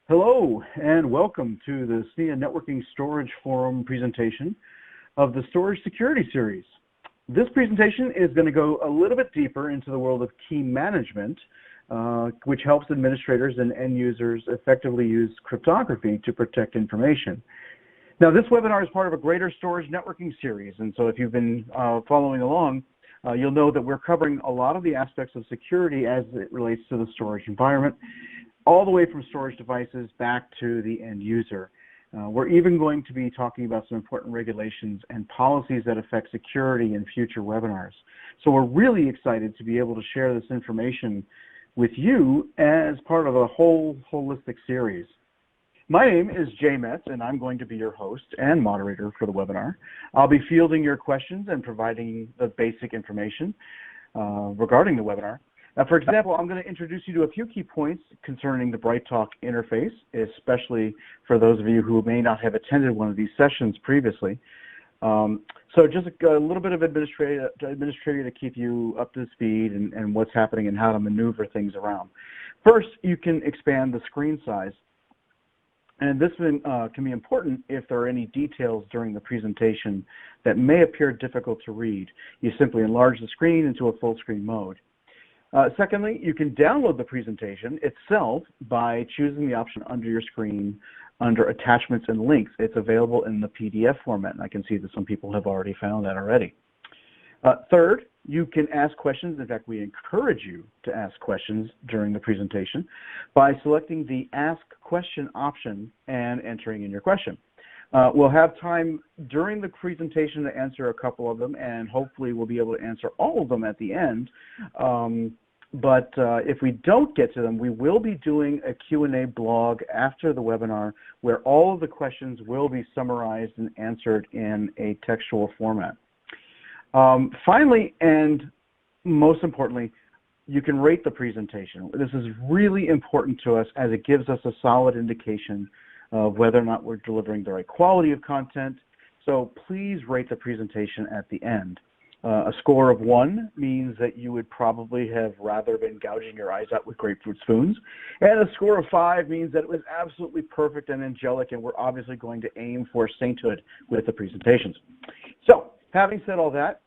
Hello and welcome to the SNIA Networking Storage Forum presentation of the Storage Security Series. This presentation is going to go a little bit deeper into the world of key management, which helps administrators and end users effectively use cryptography to protect information. Now, this webinar is part of a greater storage networking series, and so if you've been following along, you'll know that we're covering a lot of the aspects of security as it relates to the storage environment, all the way from storage devices back to the end user. We're even going to be talking about some important regulations and policies that affect security in future webinars. So we're really excited to be able to share this information with you as part of a whole holistic series. My name is Jay Metz, and I'm going to be your host and moderator for the webinar. I'll be fielding your questions and providing the basic information regarding the webinar. Now, for example, I'm going to introduce you to a few key points concerning the BrightTalk interface, especially for those of you who may not have attended one of these sessions previously. So just a little bit of administrative to keep you up to speed and what's happening and how to maneuver things around. First, you can expand the screen size. And this can be important if there are any details during the presentation that may appear difficult to read. You simply enlarge the screen into a full screen mode. Secondly, you can download the presentation itself by choosing the option under your screen under Attachments and Links. It's available in the PDF format, and I can see that some people have already found that already. Third, you can ask questions. In fact, we encourage you to ask questions during the presentation by selecting the Ask Question option and entering in your question. We'll have time during the presentation to answer a couple of them, and hopefully we'll be able to answer all of them at the end. But if we don't get to them, we will be doing a Q&A blog after the webinar where all of the questions will be summarized and answered in a textual format. Finally, and most importantly, you can rate the presentation. This is really important to us as it gives us a solid indication of whether or not we're delivering the right quality of content. So please rate the presentation at the end. A score of 1 means that you would probably have rather been gouging your eyes out with grapefruit spoons. And a score of 5 means that it was absolutely perfect and angelic, and we're obviously going to aim for sainthood with the presentations. So, having said all that,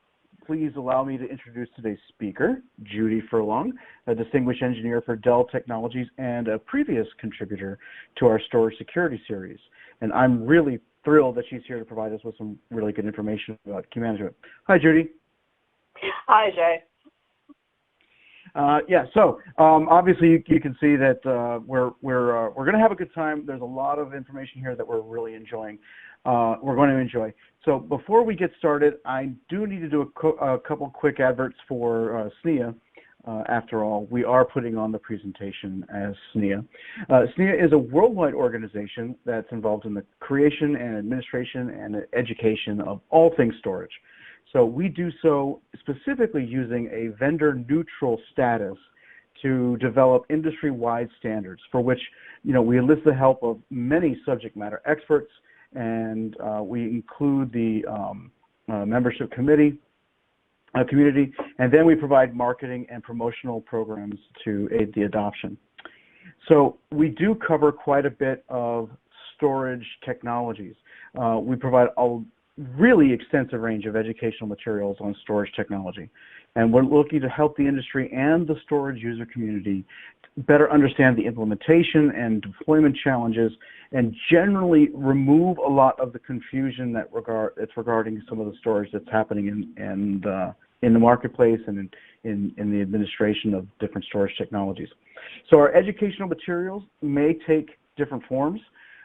please allow me to introduce today's speaker, Judy Furlong, a distinguished engineer for Dell Technologies and a previous contributor to our Storage Security Series. And I'm really thrilled that she's here to provide us with some really good information about key management. Hi, Judy. Hi, Jay. Obviously you can see that we're going to have a good time. There's a lot of information here that we're really enjoying. We're going to enjoy. So before we get started, I do need to do a couple quick adverts for SNIA. After all, we are putting on the presentation as SNIA. SNIA is a worldwide organization that's involved in the creation and administration and education of all things storage. So we do so specifically using a vendor-neutral status to develop industry-wide standards for which, we enlist the help of many subject matter experts, and we include the membership community, and then we provide marketing and promotional programs to aid the adoption. So we do cover quite a bit of storage technologies. We provide a really extensive range of educational materials on storage technology, and we're looking to help the industry and the storage user community better understand the implementation and deployment challenges and generally remove a lot of the confusion that's regarding some of the storage that's happening in the marketplace and in the administration of different storage technologies. So our educational materials may take different forms.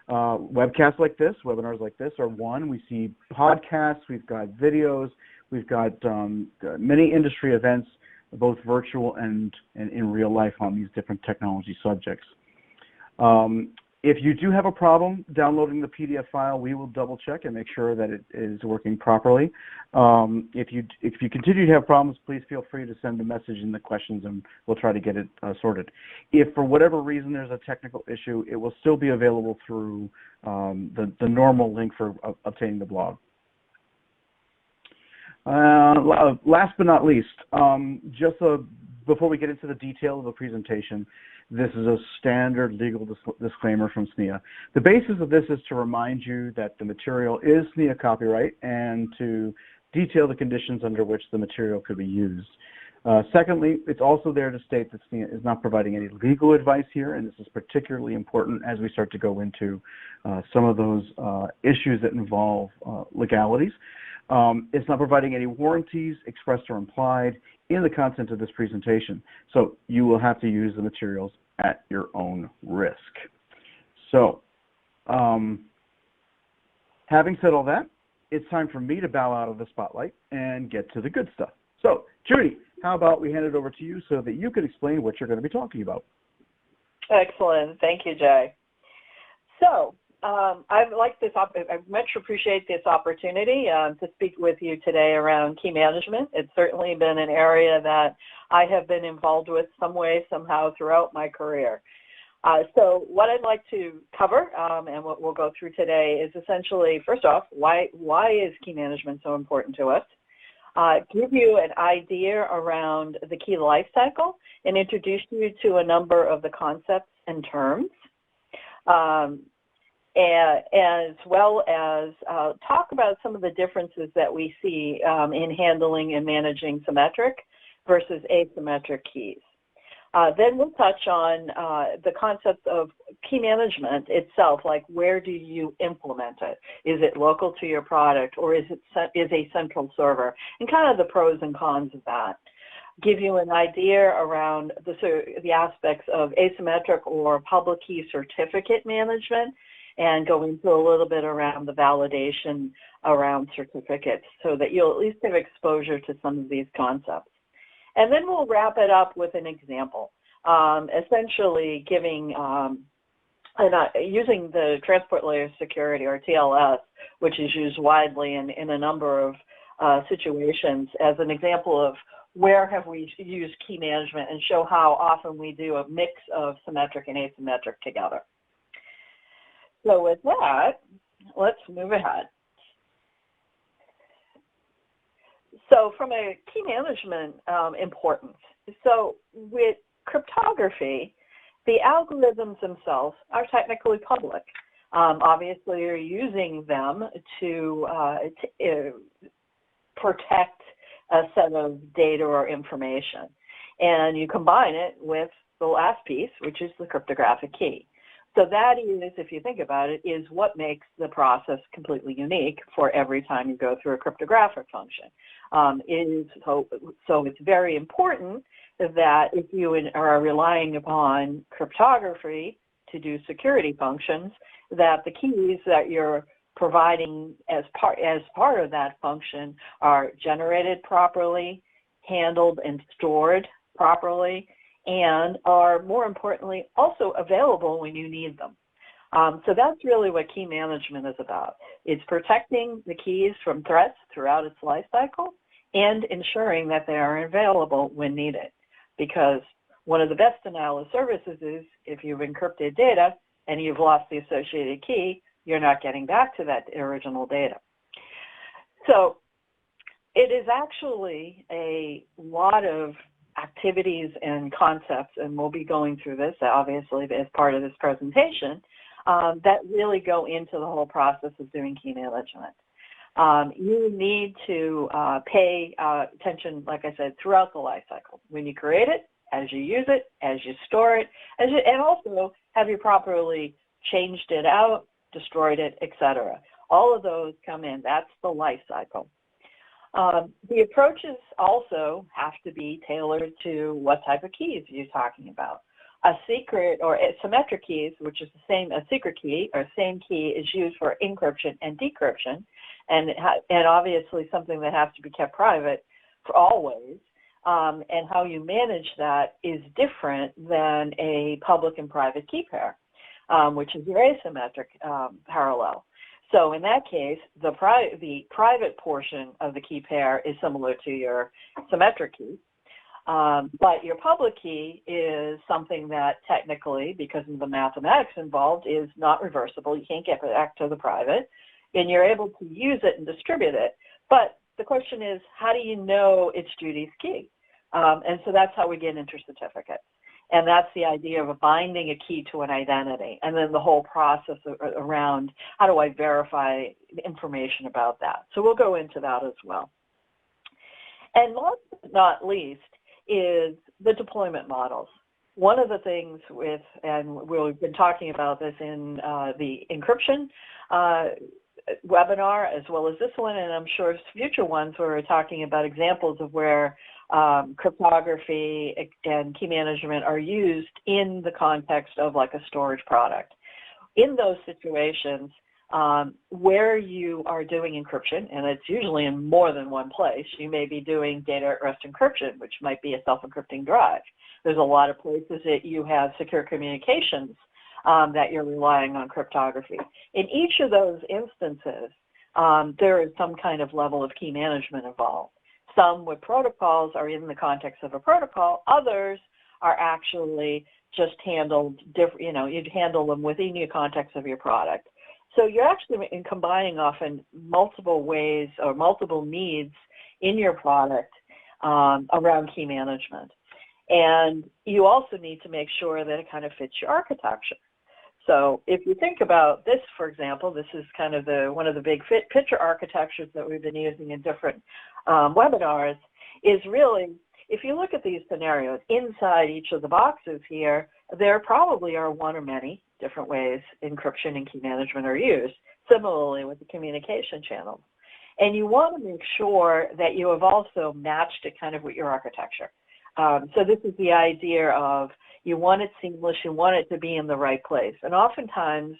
Webcasts like this, webinars like this are one. We see podcasts, we've got videos, we've got many industry events, both virtual and in real life on these different technology subjects. If you do have a problem downloading the PDF file, we will double check and make sure that it is working properly. If you continue to have problems, please feel free to send a message in the questions and we'll try to get it sorted. If for whatever reason there's a technical issue, it will still be available through the normal link for obtaining the blog. Last but not least, just a before we get into the detail of the presentation, this is a standard legal disclaimer from SNIA. The basis of this is to remind you that the material is SNIA copyright and to detail the conditions under which the material could be used. Secondly, it's also there to state that SNIA is not providing any legal advice here, and this is particularly important as we start to go into some of those issues that involve legalities. It's not providing any warranties, expressed or implied, in the content of this presentation. So you will have to use the materials at your own risk. So, having said all that, it's time for me to bow out of the spotlight and get to the good stuff. So, Judy, how about we hand it over to you so that you can explain what you're going to be talking about? Excellent. Thank you, Jay. So, I much appreciate this opportunity to speak with you today around key management. It's certainly been an area that I have been involved with some way, somehow throughout my career. So what I'd like to cover and what we'll go through today is essentially, first off, why is key management so important to us? Give you an idea around the key life cycle and introduce you to a number of the concepts and terms. As well as talk about some of the differences that we see in handling and managing symmetric versus asymmetric keys. Then we'll touch on the concept of key management itself, like where do you implement it? Is it local to your product, or is a central server? And kind of the pros and cons of that. Give you an idea around the aspects of asymmetric or public key certificate management, and go into a little bit around the validation around certificates so that you'll at least have exposure to some of these concepts. And then we'll wrap it up with an example, essentially giving, using the transport layer security, or TLS, which is used widely in a number of situations, as an example of where have we used key management, and show how often we do a mix of symmetric and asymmetric together. So with that, let's move ahead. So from a key management importance, so with cryptography, the algorithms themselves are technically public. Obviously, you're using them to protect a set of data or information. And you combine it with the last piece, which is the cryptographic key. So that is, if you think about it, is what makes the process completely unique for every time you go through a cryptographic function. So it's very important that if you are relying upon cryptography to do security functions, that the keys that you're providing as part of that function are generated properly, handled and stored properly, and are, more importantly, also available when you need them. So that's really what key management is about. It's protecting the keys from threats throughout its life cycle and ensuring that they are available when needed. Because one of the best denial of services is if you've encrypted data and you've lost the associated key, you're not getting back to that original data. So it is actually a lot of activities and concepts, and we'll be going through this obviously as part of this presentation, that really go into the whole process of doing key management. You need to pay attention, like I said, throughout the life cycle. When you create it, as you use it, as you store it, and also have you properly changed it out, destroyed it, etc. All of those come in. That's the life cycle. The approaches also have to be tailored to what type of keys you're talking about. A secret or symmetric keys, which is the same, a secret key or same key, is used for encryption and decryption, and obviously something that has to be kept private for always. And how you manage that is different than a public and private key pair, which is your asymmetric parallel. So in that case, the private portion of the key pair is similar to your symmetric key. But your public key is something that technically, because of the mathematics involved, is not reversible. You can't get back to the private, and you're able to use it and distribute it. But the question is, how do you know it's Judy's key? And so that's how we get intercertificates. And that's the idea of binding a key to an identity, and then the whole process around how do I verify information about that. So we'll go into that as well. And last but not least is the deployment models. One of the things with, and we've been talking about this in the encryption webinar as well as this one, and I'm sure future ones where we're talking about examples of where cryptography and key management are used in the context of like a storage product. In those situations where you are doing encryption, and it's usually in more than one place, you may be doing data at rest encryption, which might be a self-encrypting drive. There's a lot of places that you have secure communications that you're relying on cryptography. In each of those instances, there is some kind of level of key management involved. Some with protocols are in the context of a protocol. Others are actually just handled different, you'd handle them within your context of your product. So you're actually combining often multiple ways or multiple needs in your product around key management. And you also need to make sure that it kind of fits your architecture. So if you think about this, for example, this is kind of one of the big picture architectures that we've been using in different webinars, is really, if you look at these scenarios, inside each of the boxes here, there probably are one or many different ways encryption and key management are used, similarly with the communication channels. And you want to make sure that you have also matched it kind of with your architecture. So this is the idea of you want it seamless, you want it to be in the right place. And oftentimes,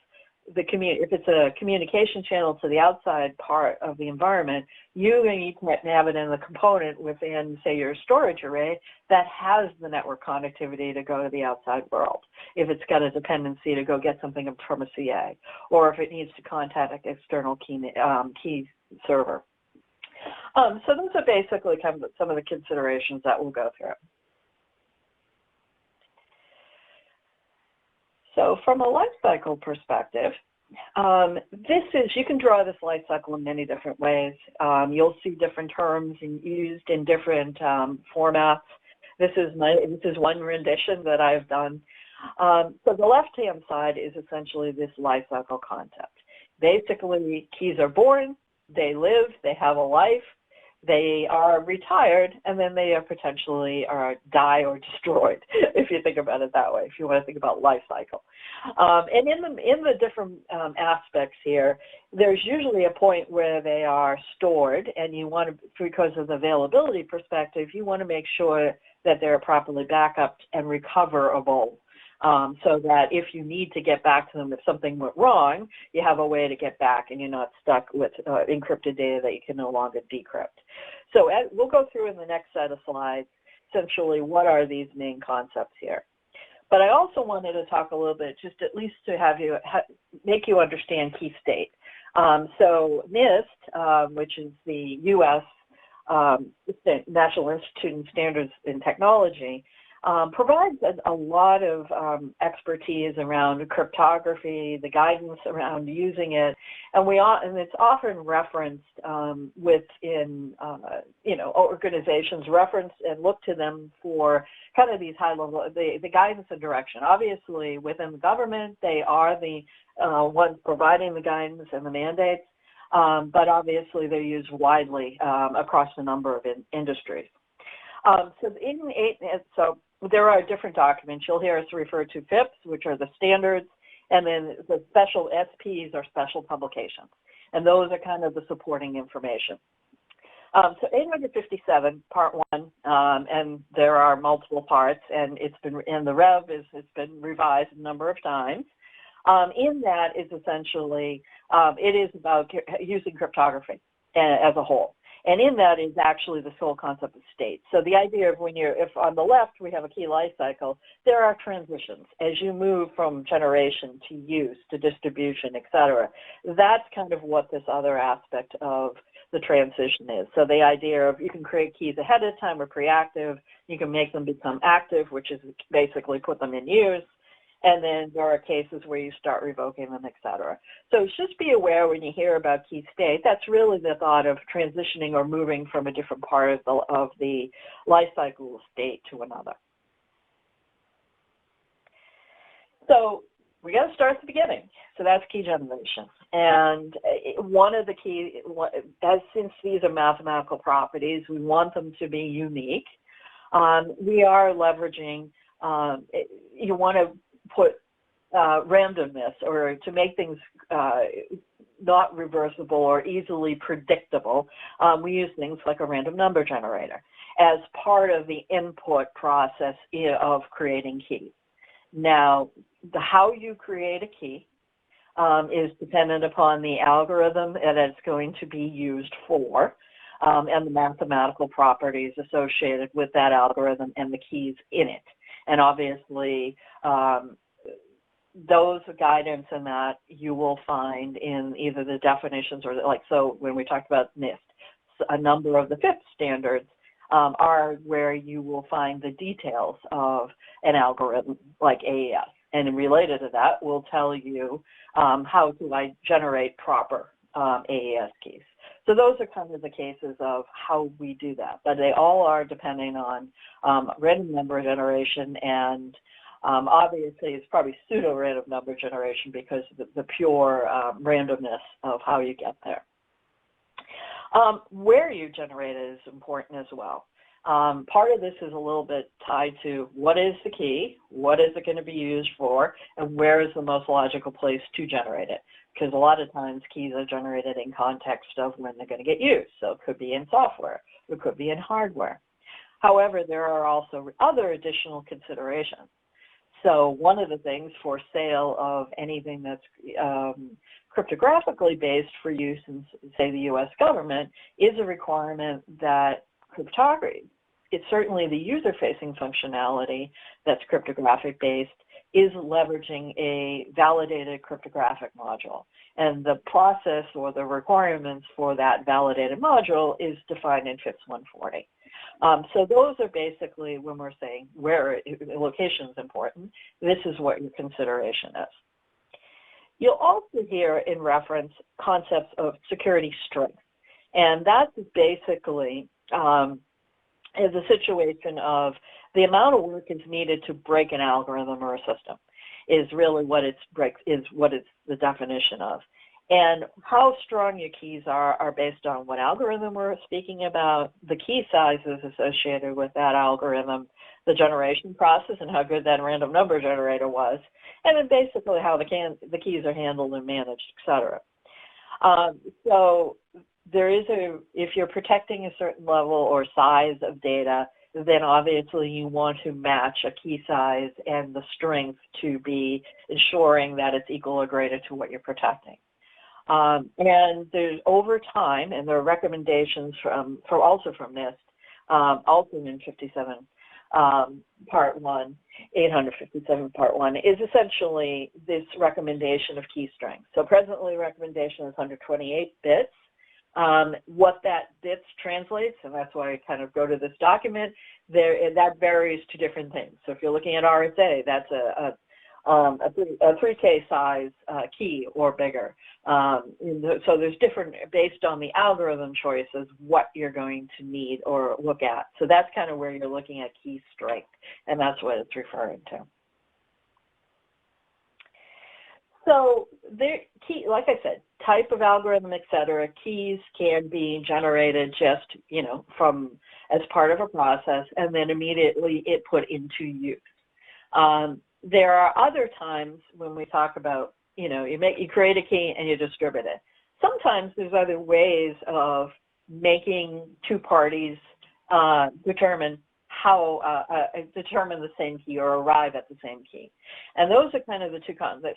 if it's a communication channel to the outside part of the environment, you need to have it in the component within, say, your storage array that has the network connectivity to go to the outside world. If it's got a dependency to go get something from a CA, or if it needs to contact an external key server. So those are basically kind of some of the considerations that we'll go through. So from a lifecycle perspective, you can draw this lifecycle in many different ways. You'll see different terms used in different formats. This is one rendition that I've done. So the left-hand side is essentially this lifecycle concept. Basically, keys are born, they live, they have a life, they are retired, and then they are potentially die or destroyed, if you think about it that way, if you want to think about life cycle. And in the different aspects here, there's usually a point where they are stored, and you want to, because of the availability perspective, you want to make sure that they're properly backupped and recoverable. So that if you need to get back to them, if something went wrong, you have a way to get back and you're not stuck with encrypted data that you can no longer decrypt. So we'll go through in the next set of slides, essentially, what are these main concepts here. But I also wanted to talk a little bit, just at least to have you, make you understand key state. So NIST, which is the U.S. National Institute of Standards and Technology, provides a lot of expertise around cryptography, the guidance around using it, and it's often referenced within organizations, referenced and look to them for kind of these high level the guidance and direction. Obviously, within the government, they are the ones providing the guidance and the mandates, but obviously they're used widely across a number of industries. So there are different documents. You'll hear us refer to FIPS, which are the standards, and then the special SPs are special publications. And those are kind of the supporting information. So 857, part 1, and there are multiple parts, and the Rev it's been revised a number of times. In that is essentially, it is about using cryptography as a whole. And in that is actually the sole concept of state. So the idea of if on the left we have a key life cycle, there are transitions as you move from generation to use to distribution, et cetera. That's kind of what this other aspect of the transition is. So the idea of you can create keys ahead of time or pre-active, you can make them become active, which is basically put them in use, And then there are cases where you start revoking them, et cetera. So just be aware when you hear about key state, that's really the thought of transitioning or moving from a different part of the life cycle state to another. So we got to start at the beginning. So that's key generation. And one of the key, since these are mathematical properties, we want them to be unique. We are leveraging, you want to put randomness, or to make things not reversible or easily predictable, we use things like a random number generator as part of the input process of creating keys. Now, how you create a key is dependent upon the algorithm that it's going to be used for, and the mathematical properties associated with that algorithm and the keys in it. And obviously, those guidance and that you will find in either the definitions or so when we talked about NIST, a number of the FIPS standards are where you will find the details of an algorithm like AES. And related to that, we'll tell you how to generate proper AES keys. So those are kind of the cases of how we do that. But they all are depending on random number generation, and obviously it's probably pseudo-random number generation because of the pure randomness of how you get there. Where you generate it is important as well. Part of this is a little bit tied to what is the key, what is it going to be used for, and where is the most logical place to generate it. Because a lot of times keys are generated in context of when they're going to get used. So it could be in software, it could be in hardware. However, there are also other additional considerations. So one of the things for sale of anything that's cryptographically based for use in, say, the U.S. government is a requirement that cryptography, it's certainly the user-facing functionality that's cryptographic based, is leveraging a validated cryptographic module. And the process or the requirements for that validated module is defined in FIPS 140. So those are basically, when we're saying where location is important, this is what your consideration is. You'll also hear in reference concepts of security strength. And that's basically is a situation of the amount of work is needed to break an algorithm or a system is really what it's the definition of. And how strong your keys are based on what algorithm we're speaking about, the key sizes associated with that algorithm, the generation process and how good that random number generator was, and then basically how the keys are handled and managed, et cetera. So there is if you're protecting a certain level or size of data, then obviously you want to match a key size and the strength to be ensuring that it's equal or greater to what you're protecting. And there's over time, and there are recommendations also from NIST, also in 57 Part 1, 857 Part 1, is essentially this recommendation of key strength. So presently recommendation is 128 bits. What that bits translates, and that's why I kind of go to this document, that varies to different things. So if you're looking at RSA, that's a 3K size key or bigger. So there's different, based on the algorithm choices, what you're going to need or look at. So that's kind of where you're looking at key strength, and that's what it's referring to. So like I said, type of algorithm, et cetera, keys can be generated just, from as part of a process and then immediately it put into use. There are other times when we talk about, you create a key and you distribute it. Sometimes there's other ways of making two parties determine the same key or arrive at the same key. And those are kind of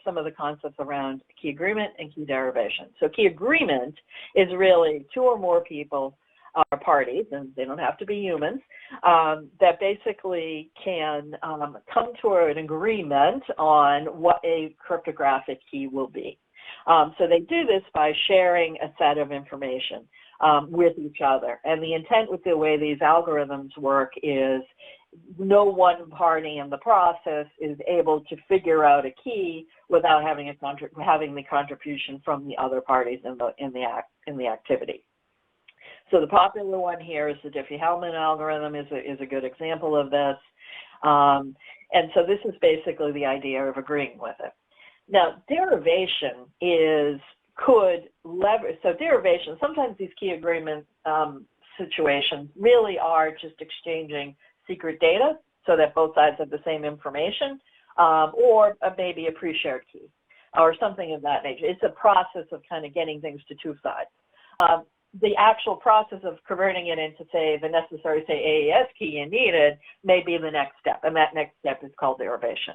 some of the concepts around key agreement and key derivation. So key agreement is really two or more people are parties, and they don't have to be humans, that basically can come to an agreement on what a cryptographic key will be. So they do this by sharing a set of information with each other. And the intent with the way these algorithms work is no one party in the process is able to figure out a key without having the contribution from the other parties in the activity. So the popular one here is the Diffie-Hellman algorithm is a good example of this. And so this is basically the idea of agreeing with it. Now, derivation derivation, sometimes these key agreement situations really are just exchanging secret data so that both sides have the same information, or maybe a pre-shared key or something of that nature. It's a process of kind of getting things to two sides. The actual process of converting it into, say, the necessary, say, AES key you needed may be the next step, and that next step is called derivation.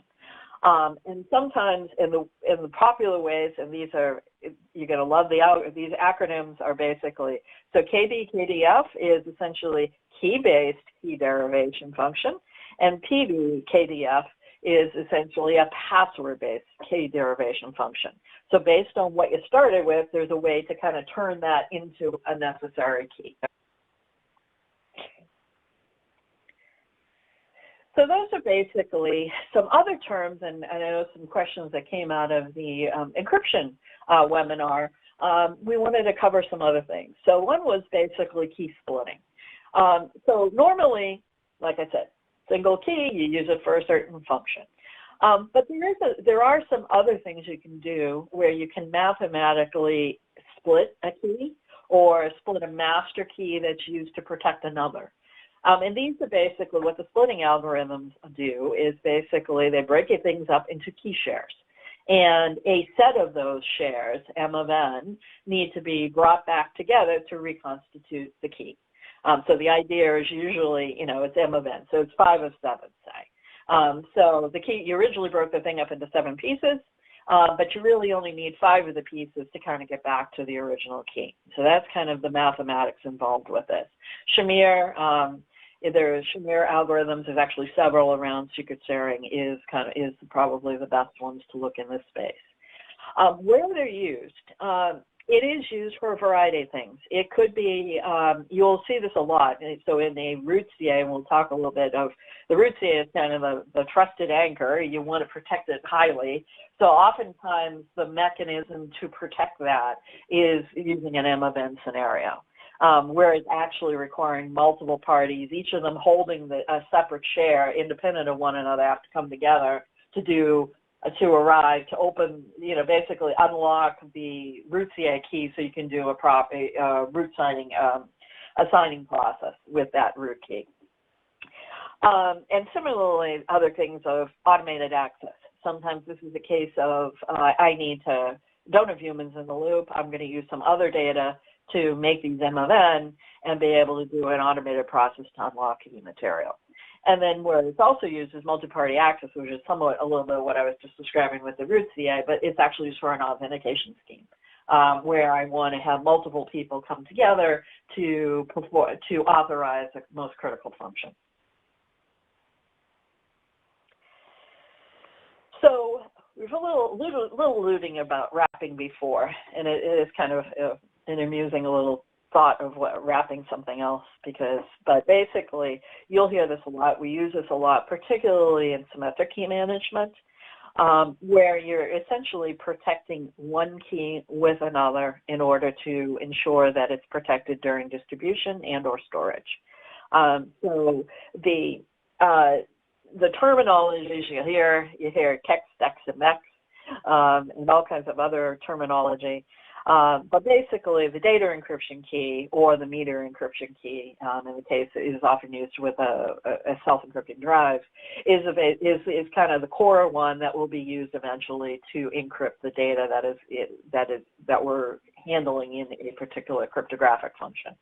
And sometimes in the popular ways, and these are, you're going to love these acronyms are basically, so KD-KDF is essentially key-based key derivation function, and PB-KDF is essentially a password-based key derivation function. So based on what you started with, there's a way to kind of turn that into a necessary key. So those are basically some other terms, and I know some questions that came out of the encryption webinar. We wanted to cover some other things. So one was basically key splitting. So normally, like I said, single key, you use it for a certain function. But there are some other things you can do where you can mathematically split a key or split a master key that's used to protect another. And these are basically what the splitting algorithms do is basically they break things up into key shares. And a set of those shares, M of n, need to be brought back together to reconstitute the key. So the idea is usually, it's M of n. So it's 5 of 7, say. So the key, you originally broke the thing up into 7 pieces, but you really only need 5 of the pieces to kind of get back to the original key. So that's kind of the mathematics involved with this. Shamir, there's Shamir algorithms. There's actually several around secret sharing is probably the best ones to look in this space. Where they're used, it is used for a variety of things. It could be, you'll see this a lot. So in the root CA, and we'll talk a little bit of, the root CA is kind of the trusted anchor. You want to protect it highly. So oftentimes the mechanism to protect that is using an M of n scenario, where it's actually requiring multiple parties, each of them holding a separate share independent of one another, have to come together to arrive to open, basically unlock the root CA key so you can do a root signing, assigning process with that root key. And similarly, other things of automated access. Sometimes this is a case of don't have humans in the loop. I'm going to use some other data to make these M of n and be able to do an automated process to unlock key material. And then where it's also used is multi-party access, which is somewhat a little bit of what I was just describing with the root CA, but it's actually used for an authentication scheme, where I want to have multiple people come together to authorize the most critical function. So we've a little alluding about wrapping before, and it is kind of an amusing little thought of wrapping something else but basically you'll hear this a lot. We use this a lot, particularly in symmetric key management, where you're essentially protecting one key with another in order to ensure that it's protected during distribution and or storage. So the terminologies you hear kex, dex, and mex, and all kinds of other terminology. But basically, the data encryption key or the meter encryption key, in the case is often used with a self-encrypting drive, is kind of the core one that will be used eventually to encrypt the data that we're handling in a particular cryptographic function.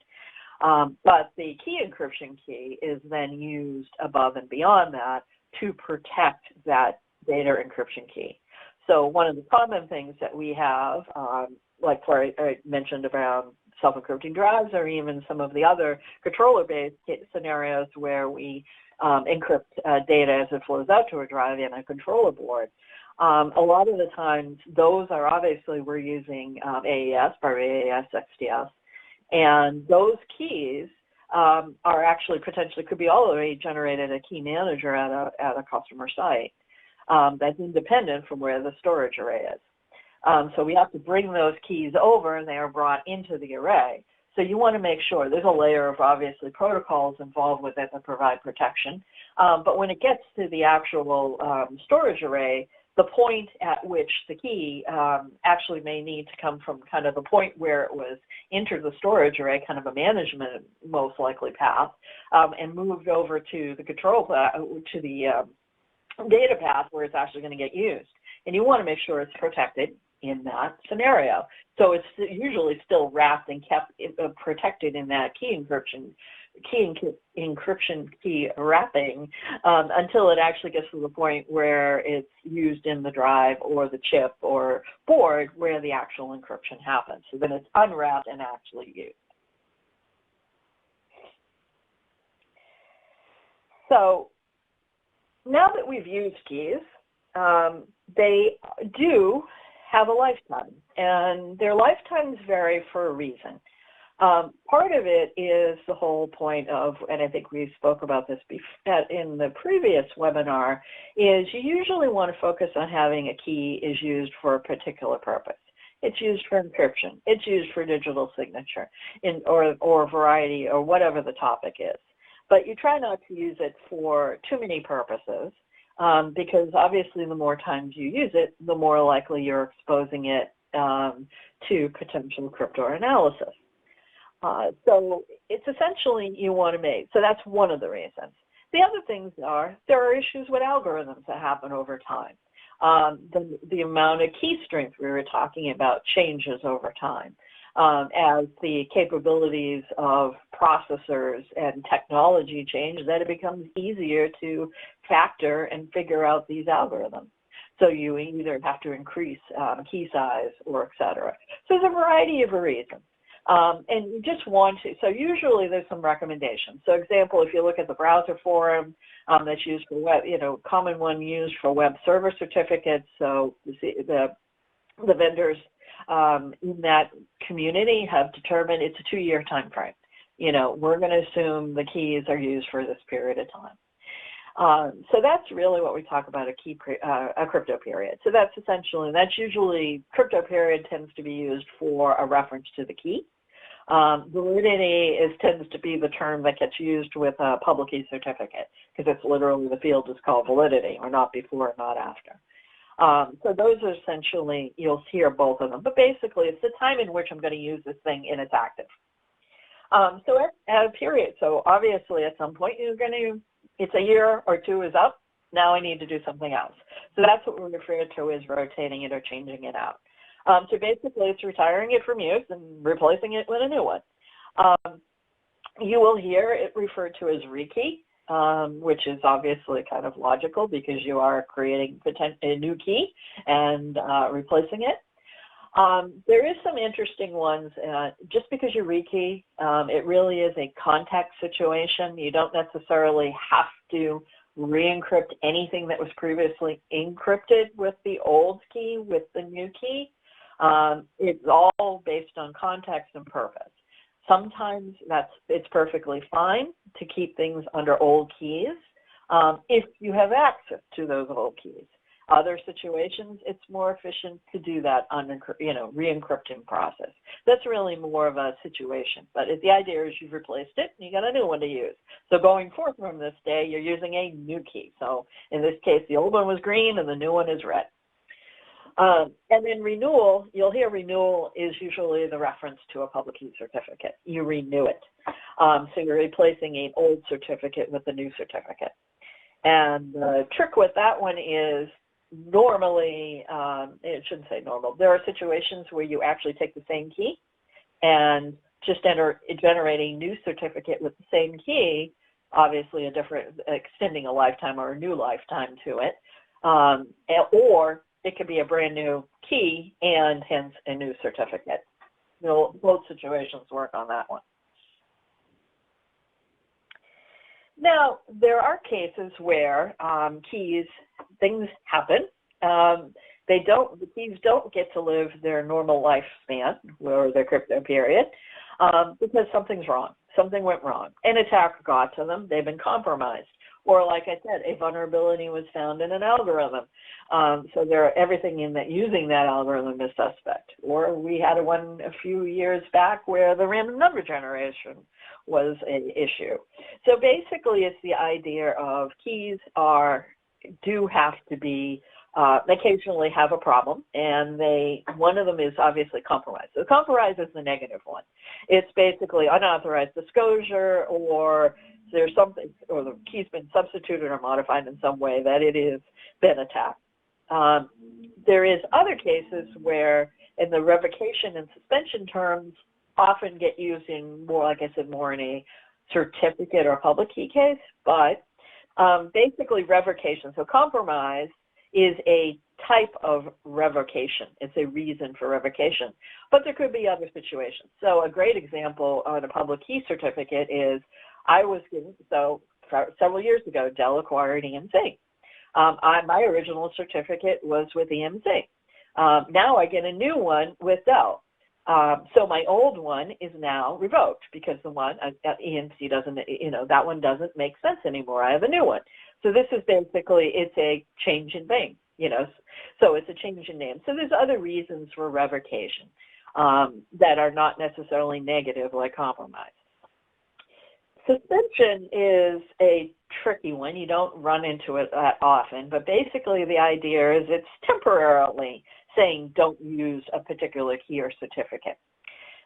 But the key encryption key is then used above and beyond that to protect that data encryption key. So one of the common things that we have, like I mentioned around self-encrypting drives or even some of the other controller-based scenarios where we encrypt data as it flows out to a drive in a controller board. A lot of the times, those are obviously we're using AES, by AES XDS, and those keys are actually potentially could be already generated a key manager at a customer site that's independent from where the storage array is. So we have to bring those keys over, and they are brought into the array. So you want to make sure there's a layer of obviously protocols involved with it that provide protection. But when it gets to the actual storage array, the point at which the key actually may need to come from kind of the point where it was entered the storage array, kind of a management most likely path, and moved over to the control to the data path where it's actually going to get used. And you want to make sure it's protected in that scenario. So it's usually still wrapped and kept protected in that key encryption key wrapping until it actually gets to the point where it's used in the drive or the chip or board where the actual encryption happens. So then it's unwrapped and actually used. So now that we've used keys, they do have a lifetime, and their lifetimes vary for a reason. Part of it is the whole point of, and I think we spoke about this in the previous webinar, is you usually want to focus on having a key is used for a particular purpose. It's used for encryption. It's used for digital signature, or variety, or whatever the topic is. But you try not to use it for too many purposes, because obviously the more times you use it, the more likely you're exposing it to potential cryptanalysis. So it's essentially you want to make, so that's one of the reasons. The other things are, there are issues with algorithms that happen over time. The amount of key strength we were talking about changes over time. As the capabilities of processors and technology change, then it becomes easier to factor and figure out these algorithms. So you either have to increase key size or et cetera. So there's a variety of reasons. And you just want to, so usually there's some recommendations. So example, if you look at the browser forum that's used for web, common one used for web server certificates. So you see the vendors in that community have determined it's a 2-year time frame. We're going to assume the keys are used for this period of time. So that's really what we talk about a crypto period. So that's usually crypto period tends to be used for a reference to the key. Validity tends to be the term that gets used with a public key certificate, because it's literally the field is called validity, or not before or not after. So those are essentially, you'll hear both of them, but basically it's the time in which I'm going to use this thing and it's active. So at a period, so obviously at some point it's a year or two is up, now I need to do something else. So that's what we refer to as rotating it or changing it out. So basically it's retiring it from use and replacing it with a new one. You will hear it referred to as rekey. Which is obviously kind of logical because you are creating a new key and replacing it. There is some interesting ones. Just because you rekey, it really is a context situation. You don't necessarily have to re-encrypt anything that was previously encrypted with the old key with the new key. It's all based on context and purpose. Sometimes it's perfectly fine to keep things under old keys if you have access to those old keys. Other situations, it's more efficient to do that re-encrypting process. That's really more of a situation. But the idea is you've replaced it and you got a new one to use. So going forth from this day, you're using a new key. So in this case, the old one was green and the new one is red. And then renewal, you'll hear renewal is usually the reference to a public key certificate. You renew it. So you're replacing an old certificate with a new certificate. And the trick with that one is normally, it shouldn't say normal, there are situations where you actually take the same key and just generate a new certificate with the same key, obviously extending a lifetime or a new lifetime to it, or it could be a brand new key and hence a new certificate. Both situations work on that one. Now, there are cases where things happen. The keys don't get to live their normal lifespan or their crypto period because something's wrong. something went wrong. An attacker got to them. They've been compromised. Or, like I said, a vulnerability was found in an algorithm. So everything in that using that algorithm is suspect. Or we had one a few years back where the random number generation was an issue. So basically, it's the idea of keys do have to be, they occasionally have a problem, and one of them is obviously compromised. So compromise is the negative one. It's basically unauthorized disclosure, or there's something, or the key's been substituted or modified in some way that it has been attacked. There is other cases where, in the revocation and suspension terms, often get used in more, like I said, more in a certificate or public key case, but basically revocation. So compromise is a type of revocation. It's a reason for revocation, but there could be other situations. So a great example on a public key certificate is several years ago, Dell acquired EMC. My original certificate was with EMC. Now I get a new one with Dell. So my old one is now revoked because the one EMC doesn't, that one doesn't make sense anymore. I have a new one. So this is basically, it's a change in name, so it's a change in name. So there's other reasons for revocation that are not necessarily negative, like compromise. Suspension is a tricky one. You don't run into it that often, but basically the idea is it's temporarily saying don't use a particular key or certificate.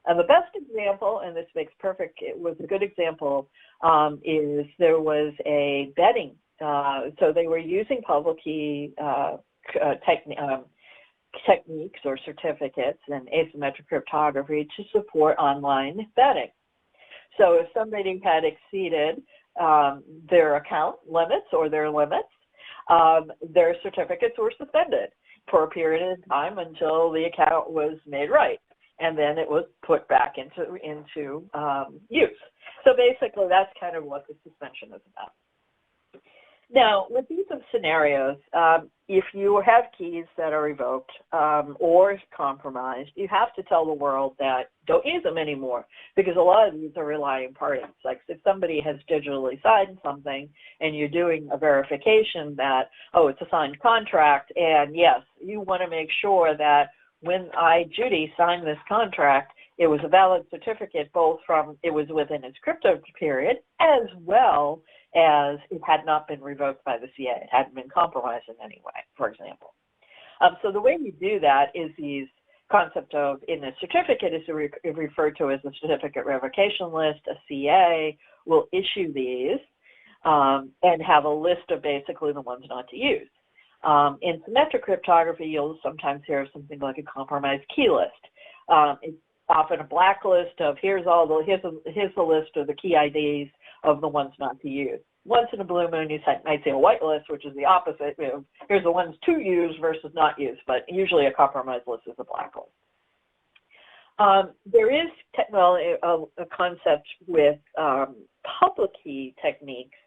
And the best example, and this makes it was a good example, is there was a betting. So they were using public key techniques or certificates and asymmetric cryptography to support online betting. So if somebody had exceeded their account limits or their limits, their certificates were suspended for a period of time until the account was made right, and then it was put back into use. So basically, that's kind of what the suspension is about. Now, with these scenarios, if you have keys that are revoked or compromised, you have to tell the world that don't use them anymore, because a lot of these are relying parties. Like if somebody has digitally signed something and you're doing a verification that, oh, it's a signed contract, and yes, you want to make sure that when Judy, signed this contract, it was a valid certificate, both from it was within its crypto period as well as it had not been revoked by the CA. It hadn't been compromised in any way, for example. So the way you do that is these concept of, in a certificate, is referred to as the certificate revocation list. A CA will issue these and have a list of basically the ones not to use. In symmetric cryptography, you'll sometimes hear something like a compromised key list. It's often a blacklist of here's the list of the key IDs of the ones not to use. Once in a blue moon, you might see a white list, which is the opposite. Here's the ones to use versus not use, but usually a compromised list is a black list. There is a concept with public key techniques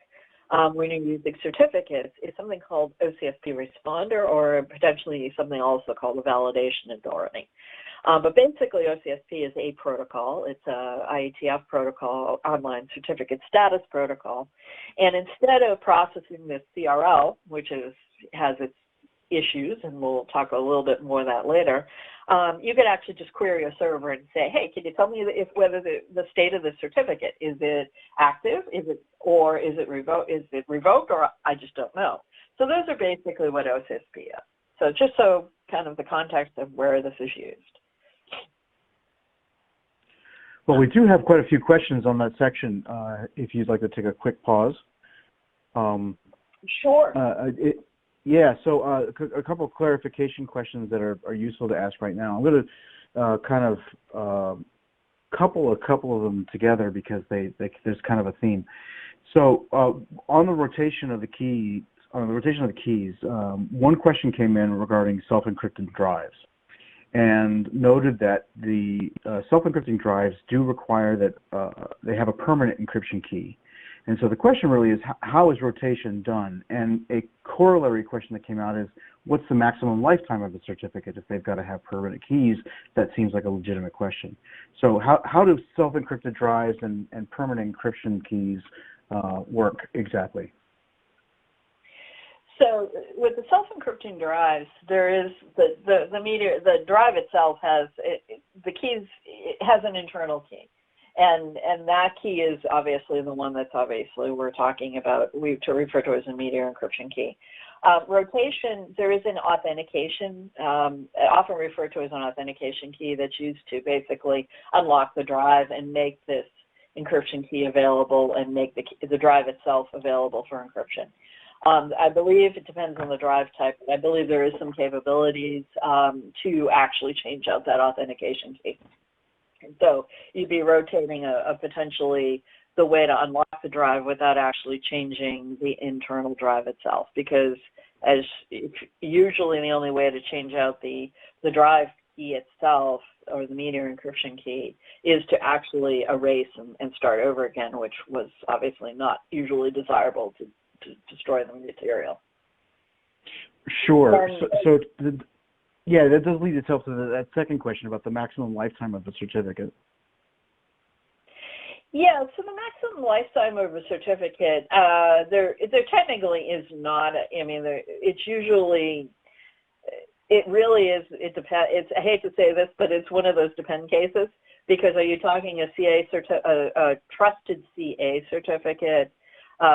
when you're using certificates. It's something called OCSP responder, or potentially something also called a validation authority. But basically, OCSP is a protocol. It's a IETF protocol, online certificate status protocol. And instead of processing this CRL, which has its issues, and we'll talk a little bit more of that later, you could actually just query a server and say, hey, can you tell me whether the state of the certificate, is it active, is it revoked, or I just don't know. So those are basically what OCSP is. So just so kind of the context of where this is used. Well, we do have quite a few questions on that section, if you'd like to take a quick pause. Sure. So a couple of clarification questions that are useful to ask right now. I'm going to kind of couple a couple of them together because there's kind of a theme. So on the rotation of the keys, one question came in regarding self-encrypted drives, and noted that the self-encrypting drives do require that they have a permanent encryption key. And so the question really is, how is rotation done? And a corollary question that came out is, what's the maximum lifetime of the certificate if they've got to have permanent keys? That seems like a legitimate question. So how do self-encrypted drives and permanent encryption keys work exactly? So with the self-encrypting drives, there is the drive itself has the keys. It has an internal key, and that key is obviously the one that's obviously we're talking about. To refer to as a media encryption key. Rotation, there is an authentication, often referred to as an authentication key that's used to basically unlock the drive and make this encryption key available and make the drive itself available for encryption. I believe it depends on the drive type. I believe there is some capabilities to actually change out that authentication key. And so you'd be rotating a potentially the way to unlock the drive without actually changing the internal drive itself, because usually the only way to change out the drive key itself or the media encryption key is to actually erase and start over again, which was obviously not usually desirable to destroy the material. Sure. Yeah, that does lead itself to that second question about the maximum lifetime of the certificate. Yeah, so the maximum lifetime of a certificate, there technically is not. I mean, it's usually, it really is. It depends. I hate to say this, but it's one of those depend cases, because are you talking a trusted CA certificate,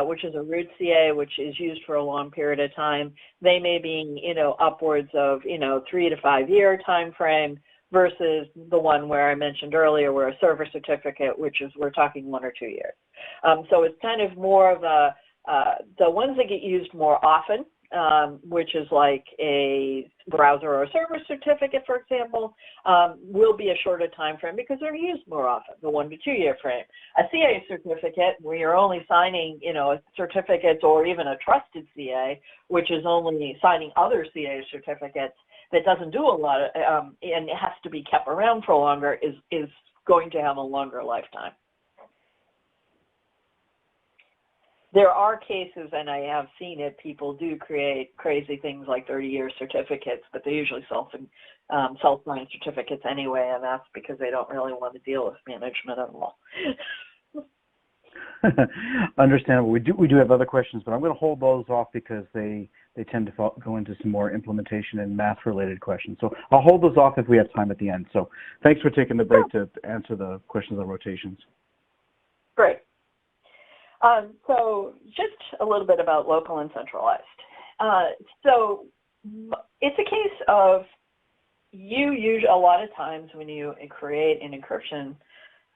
which is a root CA, which is used for a long period of time? They may be, upwards of, 3 to 5 year time frame, versus the one where I mentioned earlier, where a server certificate, which is, we're talking 1 or 2 years. So it's kind of more of the ones that get used more often, which is like a browser or a server certificate, for example, will be a shorter time frame because they're used more often, the 1 to 2 year frame. A CA certificate, where you're only signing, certificates, or even a trusted CA, which is only signing other CA certificates, that doesn't do a lot of, and it has to be kept around for longer, is going to have a longer lifetime. There are cases, and I have seen it, people do create crazy things like 30-year certificates, but they're usually self-signed certificates anyway, and that's because they don't really want to deal with management at all. Understandable. We do have other questions, but I'm going to hold those off because they tend to go into some more implementation and math-related questions. So I'll hold those off if we have time at the end. So thanks for taking the break to answer the questions on rotations. Great. So just a little bit about local and centralized. So it's a case of a lot of times when you create an encryption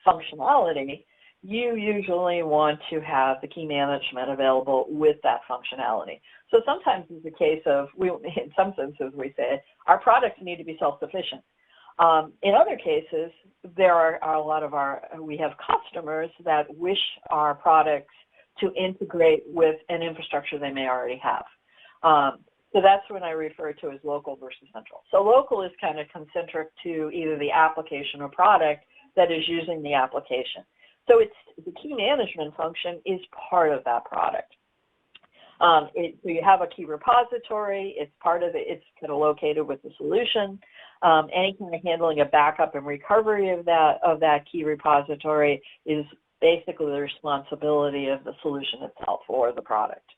functionality, you usually want to have the key management available with that functionality. So sometimes it's a case of, in some senses we say, our products need to be self-sufficient. In other cases, there are a lot of we have customers that wish our products to integrate with an infrastructure they may already have. So that's when I refer to as local versus central. So local is kind of concentric to either the application or product that is using the application. So the key management function is part of that product. So you have a key repository. It's part of it. It's kind of located with the solution. Any kind of handling of backup and recovery of that key repository is basically the responsibility of the solution itself or the product.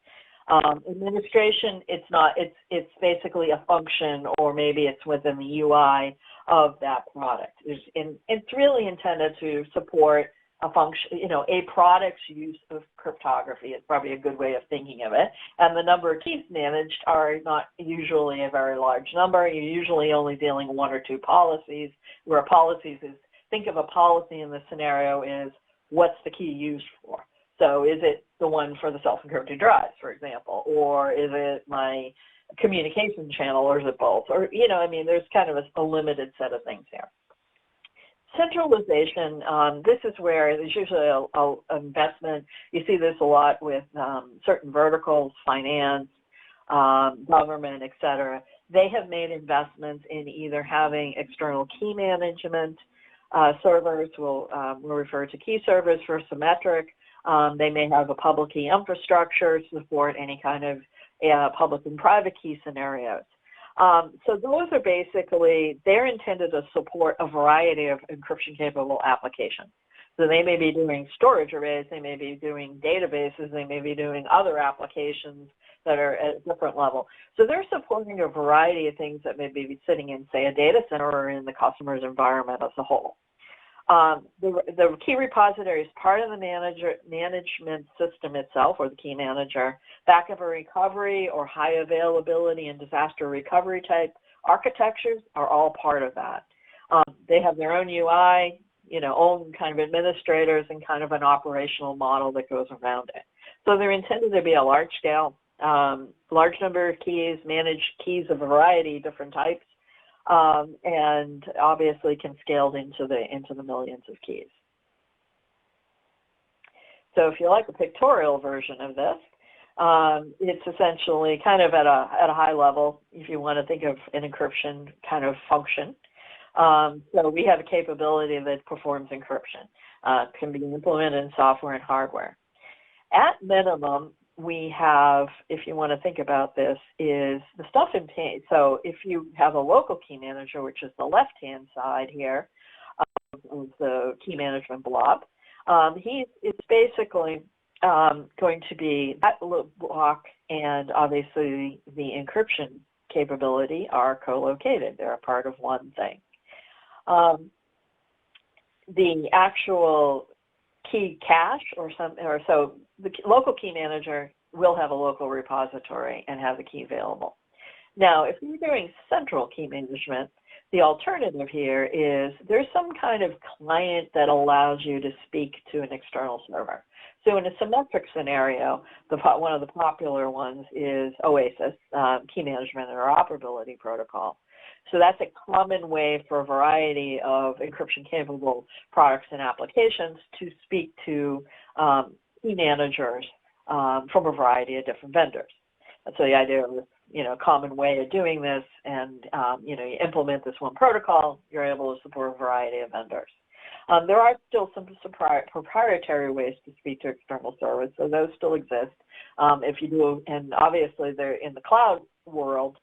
Administration, it's basically a function, or maybe it's within the UI of that product. It's really intended to support a function, a product's use of cryptography is probably a good way of thinking of it. And the number of keys managed are not usually a very large number. You're usually only dealing with 1 or 2 policies, where policies is, think of a policy in the scenario is, what's the key used for? So is it the one for the self-encrypted drives, for example, or is it my communication channel, or is it both? Or, there's kind of a limited set of things here. Centralization, this is where there's usually an investment. You see this a lot with certain verticals, finance, government, et cetera. They have made investments in either having external key management servers, we'll refer to key servers for symmetric, They may have a public key infrastructure to support any kind of public and private key scenarios. So those are basically, they're intended to support a variety of encryption-capable applications. So they may be doing storage arrays, they may be doing databases, they may be doing other applications that are at a different level. So they're supporting a variety of things that may be sitting in, say, a data center or in the customer's environment as a whole. The key repository is part of the management system itself, or the key manager. Backup and recovery or high availability and disaster recovery type architectures are all part of that. They have their own UI, own kind of administrators and kind of an operational model that goes around it. So they're intended to be a large scale, large number of keys, manage keys of a variety of different types, and obviously can scale into the millions of keys. So if you like a pictorial version of this, it's essentially kind of at a high level, if you want to think of an encryption kind of function. So we have a capability that performs encryption. Can be implemented in software and hardware. At minimum, we have, if you want to think about this, is the stuff in paint. So if you have a local key manager, which is the left-hand side here of the key management blob, it's basically going to be that little block, and obviously the encryption capability are co-located. They're a part of one thing. The actual key cache so the local key manager will have a local repository and have the key available. Now, if you're doing central key management, the alternative here is there's some kind of client that allows you to speak to an external server. So in a symmetric scenario, one of the popular ones is OASIS, Key Management and Interoperability Protocol. So that's a common way for a variety of encryption-capable products and applications to speak to key managers from a variety of different vendors. And so the idea of, a common way of doing this, and you implement this one protocol, you're able to support a variety of vendors. There are still some proprietary ways to speak to external servers, so those still exist. If you do, and obviously they're in the cloud world,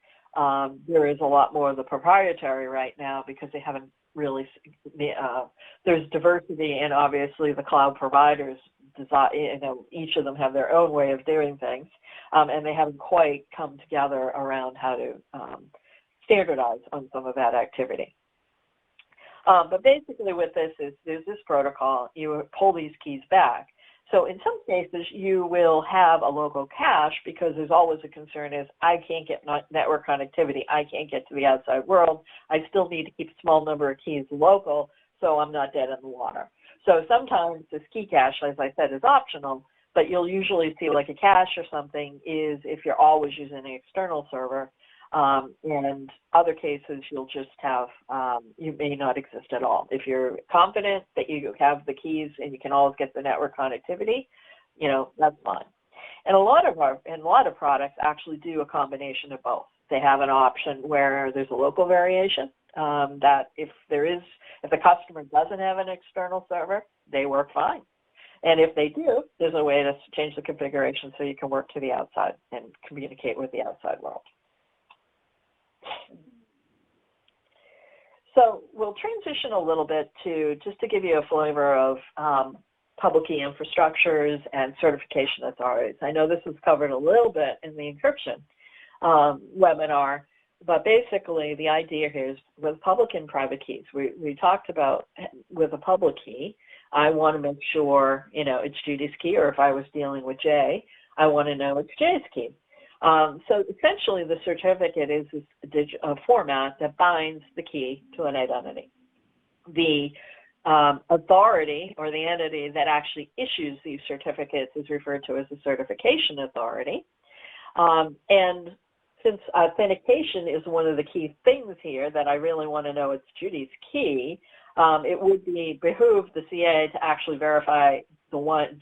there is a lot more of the proprietary right now because they haven't really, there's diversity, and obviously the cloud providers, each of them have their own way of doing things, and they haven't quite come together around how to standardize on some of that activity. But basically what this is, there's this protocol, you pull these keys back. So in some cases, you will have a local cache because there's always a concern is I can't get network connectivity. I can't get to the outside world. I still need to keep a small number of keys local so I'm not dead in the water. So sometimes this key cache, as I said, is optional, but you'll usually see like a cache or something is if you're always using an external server. And other cases, you'll just have, you may not exist at all. If you're confident that you have the keys and you can always get the network connectivity, that's fine. And a lot of products actually do a combination of both. They have an option where there's a local variation, that if the customer doesn't have an external server, they work fine. And if they do, there's a way to change the configuration so you can work to the outside and communicate with the outside world. So we'll transition a little bit just to give you a flavor of public key infrastructures and certification authorities. I know this was covered a little bit in the encryption webinar, but basically the idea here is with public and private keys. We talked about with a public key, I want to make sure, it's Judy's key, or if I was dealing with Jay, I want to know it's Jay's key. So essentially the certificate is a format that binds the key to an identity. The authority or the entity that actually issues these certificates is referred to as a certification authority. And since authentication is one of the key things here that I really want to know it's Judy's key, it would behoove the CA to actually verify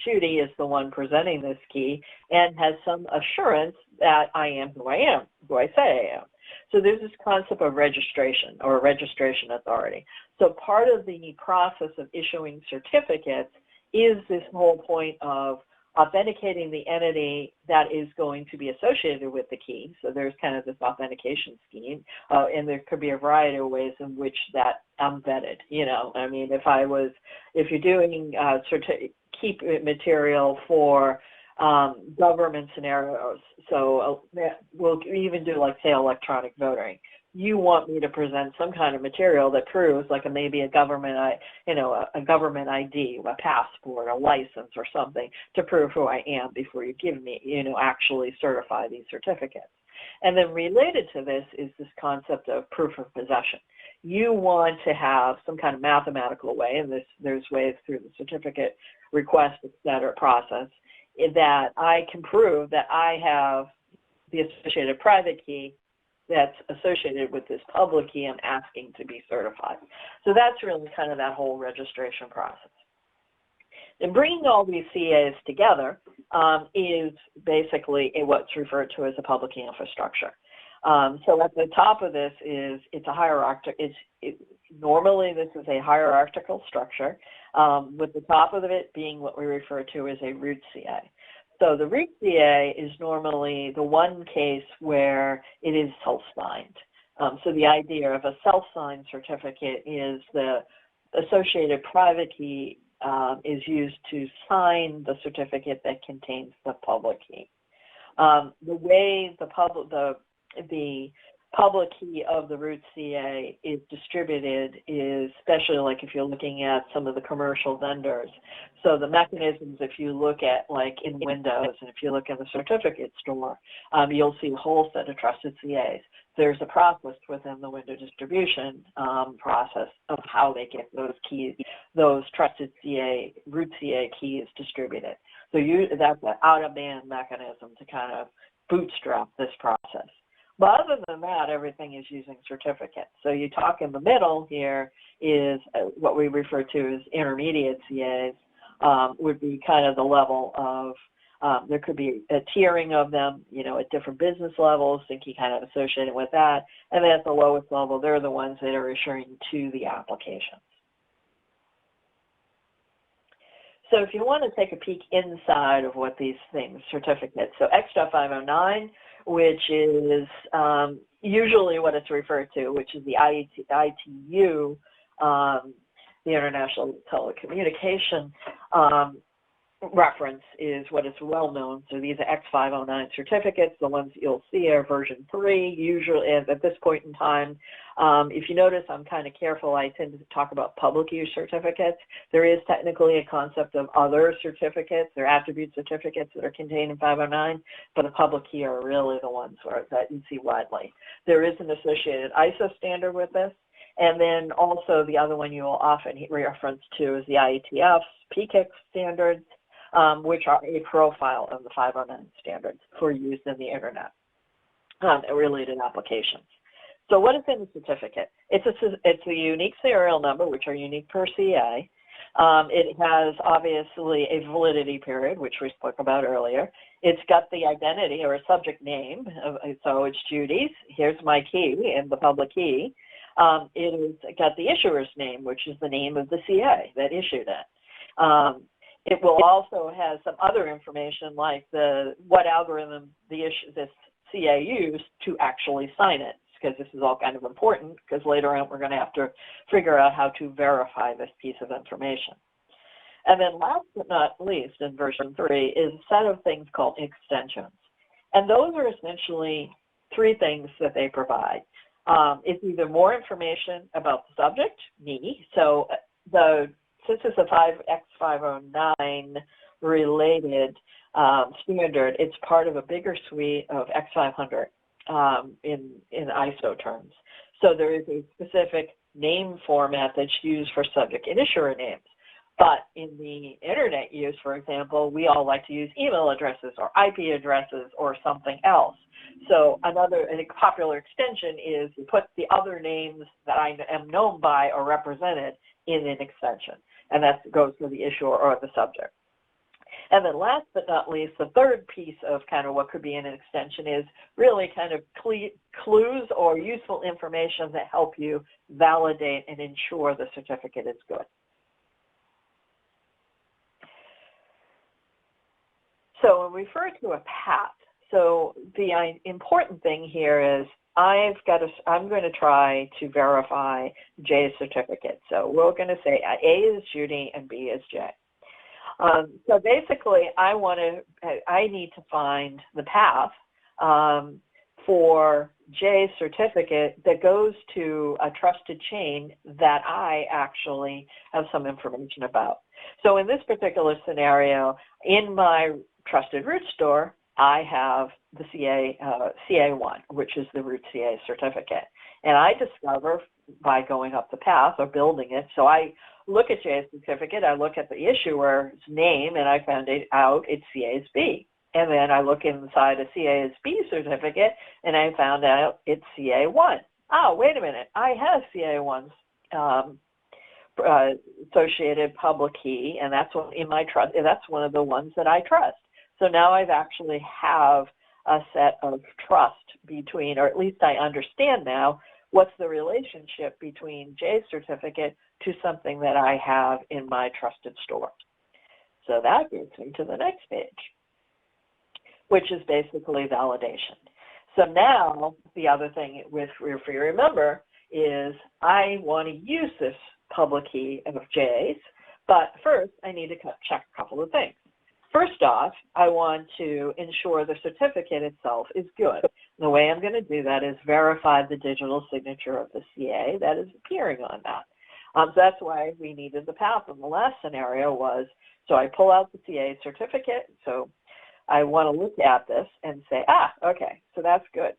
Judy is the one presenting this key and has some assurance that I am who I am, who I say I am. So there's this concept of registration or registration authority. So part of the process of issuing certificates is this whole point of authenticating the entity that is going to be associated with the key. So there's kind of this authentication scheme, and there could be a variety of ways in which that embedded. You know, I mean, if you're doing key material for government scenarios, so we'll even do like say electronic voting. You want me to present some kind of material that proves, like maybe a government, a government ID, a passport, a license, or something to prove who I am before you give me, actually certify these certificates. And then related to this is this concept of proof of possession. You want to have some kind of mathematical way, and there's ways through the certificate request, et cetera, process, that I can prove that I have the associated private key that's associated with this public key I'm asking to be certified. So that's really kind of that whole registration process. And bringing all these CAs together is basically what's referred to as a public key infrastructure. So at the top of this it's a hierarchical. Normally this is a hierarchical structure, with the top of it being what we refer to as a root CA. So the root CA is normally the one case where it is self-signed. So the idea of a self-signed certificate is the associated private key is used to sign the certificate that contains the public key. The way the public key of the root CA is distributed is, especially like if you're looking at some of the commercial vendors. So the mechanisms, if you look at like in Windows and if you look in the certificate store, you'll see a whole set of trusted CAs. There's a process within the window distribution process of how they get those keys, those trusted CA, root CA keys distributed. So that's an out-of-band mechanism to kind of bootstrap this process. But other than that, everything is using certificates. So you talk in the middle here is what we refer to as intermediate CAs, would be kind of the level of, there could be a tiering of them, at different business levels, thinking kind of associated with that. And then at the lowest level, they're the ones that are issuing to the applications. So if you want to take a peek inside of what these things, certificates, so X.509, which is usually what it's referred to, which is the ITU, the International Telecommunication reference is what is well known. So these are X509 certificates. The ones you'll see are version 3, usually at this point in time. If you notice, I'm kind of careful. I tend to talk about public use certificates. There is technically a concept of other certificates. They're attribute certificates that are contained in 509, but the public key are really the ones that you see widely. There is an associated ISO standard with this. And then also the other one you will often reference to is the IETF's PKIC standards, which are a profile of the 509 standards for use in the internet and related applications. So what is in the certificate? It's a unique serial number, which are unique per CA. It has obviously a validity period, which we spoke about earlier. It's got the identity or a subject name, so it's Judy's. Here's my key and the public key. It has got the issuer's name, which is the name of the CA that issued it. It will also have some other information like what algorithm this CA used to actually sign it, because this is all kind of important, because later on we're going to have to figure out how to verify this piece of information. And then last but not least, in version 3, is a set of things called extensions. And those are essentially 3 things that they provide. It's either more information about the subject, me, so since it's a X509 related standard, it's part of a bigger suite of X500 in ISO terms. So there is a specific name format that's used for subject and issuer names. But in the internet use, for example, we all like to use email addresses or IP addresses or something else. So a popular extension is you put the other names that I am known by or represented in an extension. And that goes for the issuer or the subject. And then last but not least, the third piece of kind of what could be in an extension is really kind of clues or useful information that help you validate and ensure the certificate is good. So when we refer to a path, so the important thing here is I'm going to try to verify J's certificate. So we're going to say A is Judy and B is J. So basically, I need to find the path for J's certificate that goes to a trusted chain that I actually have some information about. So in this particular scenario, in my trusted root store, I have the CA1, which is the root CA certificate. And I discover by going up the path or building it. So I look at J's certificate, I look at the issuer's name, and I found out it's CASB. And then I look inside a CASB certificate, and I found out it's CA1. Oh, wait a minute, I have CA1's associated public key, and that's what in my trust. That's one of the ones that I trust. So now I've actually have a set of trust between, or at least I understand now, what's the relationship between J's certificate to something that I have in my trusted store. So that gets me to the next page, which is basically validation. So now the other thing, if you remember, is I want to use this public key of J's, but first I need to check a couple of things. First off, I want to ensure the certificate itself is good. The way I'm going to do that is verify the digital signature of the CA that is appearing on that. So that's why we needed the path in the last scenario was, so I pull out the CA certificate, so I want to look at this and say, okay, so that's good.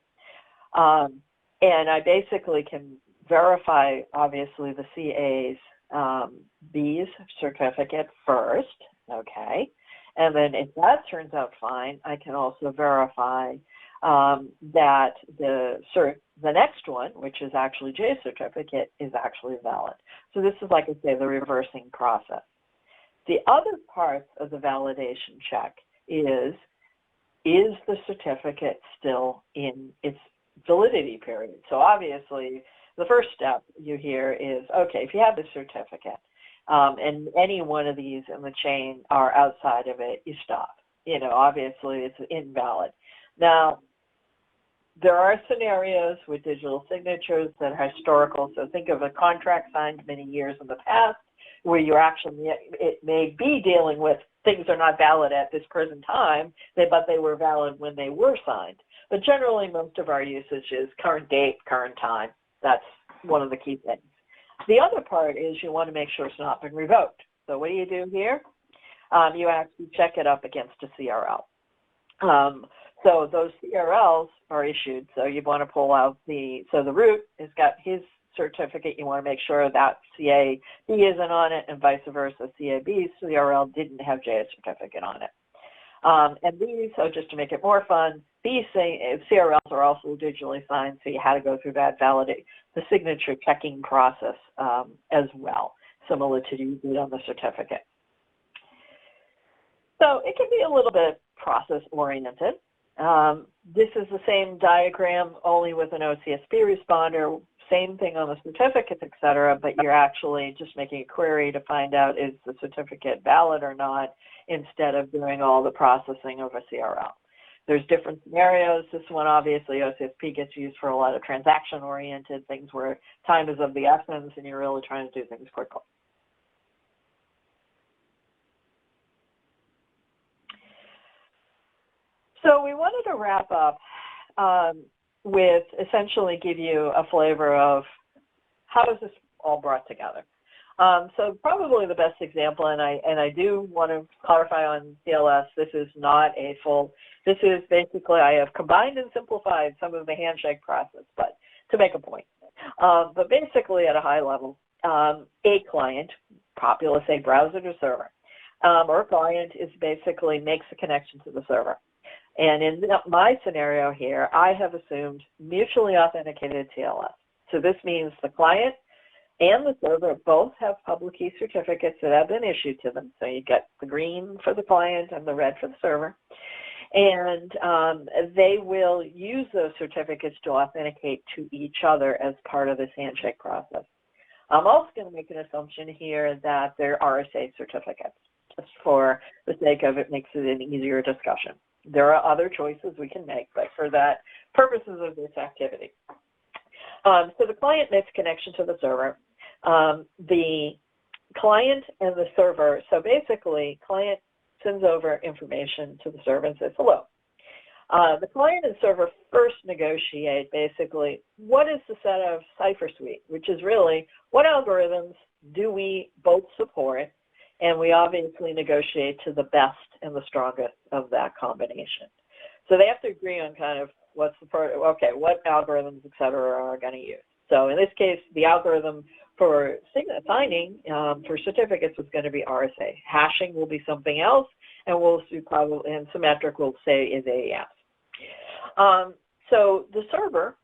And I basically can verify, obviously, the CA's B's certificate first, okay? And then if that turns out fine, I can also verify that the next one, which is actually J's certificate, is actually valid. So this is, like I say, the reversing process. The other part of the validation check is the certificate still in its validity period? So obviously, the first step you hear is, okay, if you have the certificate, and any one of these in the chain are outside of it, you stop. You know, obviously it's invalid. Now, there are scenarios with digital signatures that are historical. So think of a contract signed many years in the past where you're actually, it may be dealing with things are not valid at this present time, but they were valid when they were signed. But generally, most of our usage is current date, current time. That's one of the key things. The other part is you want to make sure it's not been revoked. So what do you do here? You actually check it up against a CRL. So those CRLs are issued. So you want to pull out the root has got his certificate. You want to make sure that CAB isn't on it and vice versa. CAB's CRL didn't have J's certificate on it. And these, so just to make it more fun, these CRLs are also digitally signed, so you had to go through that the signature checking process as well, similar to you did on the certificate. So it can be a little bit process-oriented. This is the same diagram, only with an OCSP responder, same thing on the certificates, et cetera, but you're actually just making a query to find out is the certificate valid or not, instead of doing all the processing of a CRL. There's different scenarios. This one, obviously, OCSP gets used for a lot of transaction-oriented things where time is of the essence and you're really trying to do things quickly. So we wanted to wrap up with essentially give you a flavor of how is this all brought together. So probably the best example, and I do want to clarify on CLS, this is not a full, this is basically, I have combined and simplified some of the handshake process, but to make a point. But basically at a high level, a client, popular say browser to server, or a client is basically makes a connection to the server. And in my scenario here, I have assumed mutually authenticated TLS. So this means the client and the server both have public key certificates that have been issued to them. So you get the green for the client and the red for the server. And they will use those certificates to authenticate to each other as part of this handshake process. I'm also going to make an assumption here that they're RSA certificates. just for the sake of it makes it an easier discussion. There are other choices we can make, but for that purposes of this activity. So the client makes connection to the server. The client and the server, so basically client sends over information to the server and says hello. The client and server first negotiate basically what is the set of cipher suite, which is really what algorithms do we both support, and we obviously negotiate to the best and the strongest of that combination. So they have to agree on kind of what algorithms, et cetera, are going to use. So in this case, the algorithm for signing for certificates is going to be RSA. Hashing will be something else, and and symmetric will say is AES. So the server,